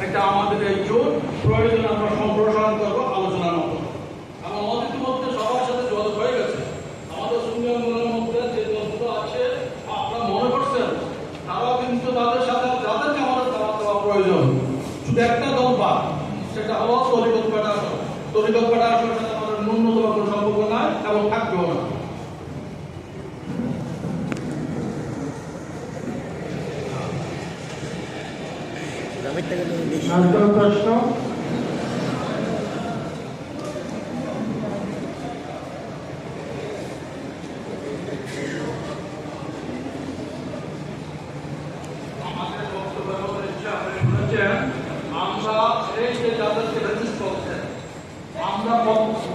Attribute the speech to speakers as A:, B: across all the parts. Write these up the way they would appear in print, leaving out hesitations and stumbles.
A: এটা আমাদের এই জোট প্রয়োজন আমরা সম্প্রসারণ করবো আলোচনার মতো। এবং আমাদের ইতিমধ্যে সবার সাথে যোগাযোগ হয়ে গেছে। আমাদের সুন্নি আন্দোলনের মধ্যে যে দলগুলো আছে আপনারা মনে করছেন তারাও কিন্তু তাদের সাথে যাদেরকে আমাদের দাওয়াত দেওয়া প্রয়োজন, শুধু একটা দল বাদ, সেটা হলো তরিকত ফেডারেশন। তরিকত ফেডারেশনের সাথে আমাদের ন্যূনতম কোনো সম্পর্ক নাই এবং থাকবেও না।
B: প্রশ্ন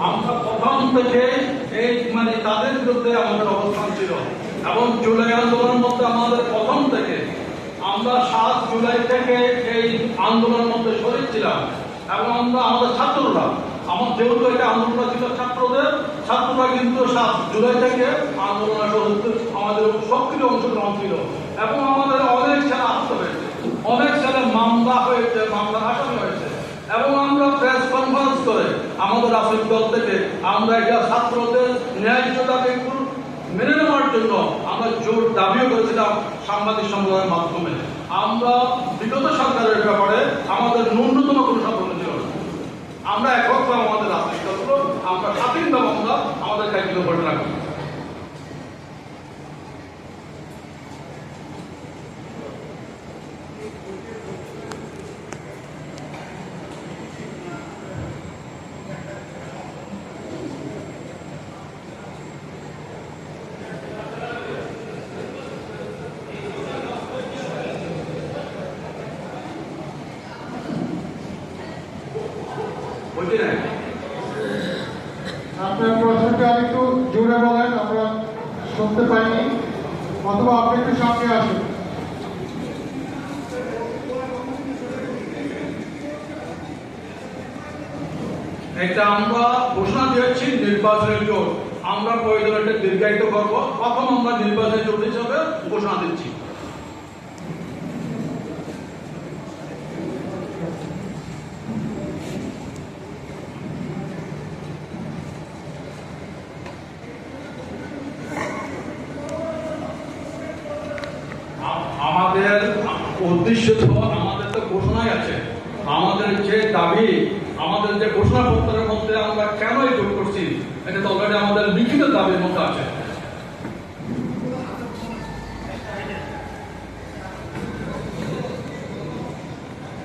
A: আমরা প্রথম থেকে এই মানে তাদের বিরুদ্ধে আমাদের অবস্থান ছিল এবং জুলাই আন্দোলনের মধ্যে আমাদের প্রথম থেকে আমরা 7 জুলাই থেকে এই আন্দোলনের মধ্যে শরীর ছিলাম এবং আমরা আমাদের ছাত্ররা যেহেতু এটা আন্দোলন ছিল ছাত্ররা কিন্তু 7 জুলাই থেকে আন্দোলনের আমাদের সক্রিয় অংশগ্রহণ ছিল এবং আমাদের অনেক ছেলে আহত হয়েছে, অনেক ছেলে মামলা হয়েছে, মামলার আসামি হয়েছে এবং আমরা প্রেস কনফারেন্স করে আমাদের রাজনৈতিক দল থেকে আমরা এটা ছাত্রদের ন্যায্য দাবি মেনে নেওয়ার জন্য আমরা জোর দাবিও করেছিলাম সাংবাদিক সম্মেলনের মাধ্যমে। আমরা বিগত সরকারের ব্যাপারে আমাদের ন্যূনতম কোনো সম্পর্ক ছিল না। আমরা এককভাবে আমাদের রাজনৈতিক দলগুলো আমরা স্বাধীনভাবে আমরা আমাদের কাজগুলো করে রাখি।
B: আপনার প্রশ্নটা আরেকটু জোরে বলেন, আমরা শুনতে পাইনি, অথবা আপনি একটু সামনে আসুন।
A: এটা আমরা ঘোষণা দিয়েছি নির্বাচনের জোট। আমরা প্রয়োজন একটা দীর্ঘায়িত করবো। প্রথম আমরা নির্বাচনের জোট হিসাবে ঘোষণা দিচ্ছি। আমাদের উদ্দেশ্য তো আমাদের তো ঘোষণাই আছে, আমাদের যে দাবি, আমাদের যে ঘোষণাপত্রের মধ্যে আমরা কেন এই জোট করছি এটা তো অলরেডি আমাদের লিখিত দাবির মধ্যে আছে।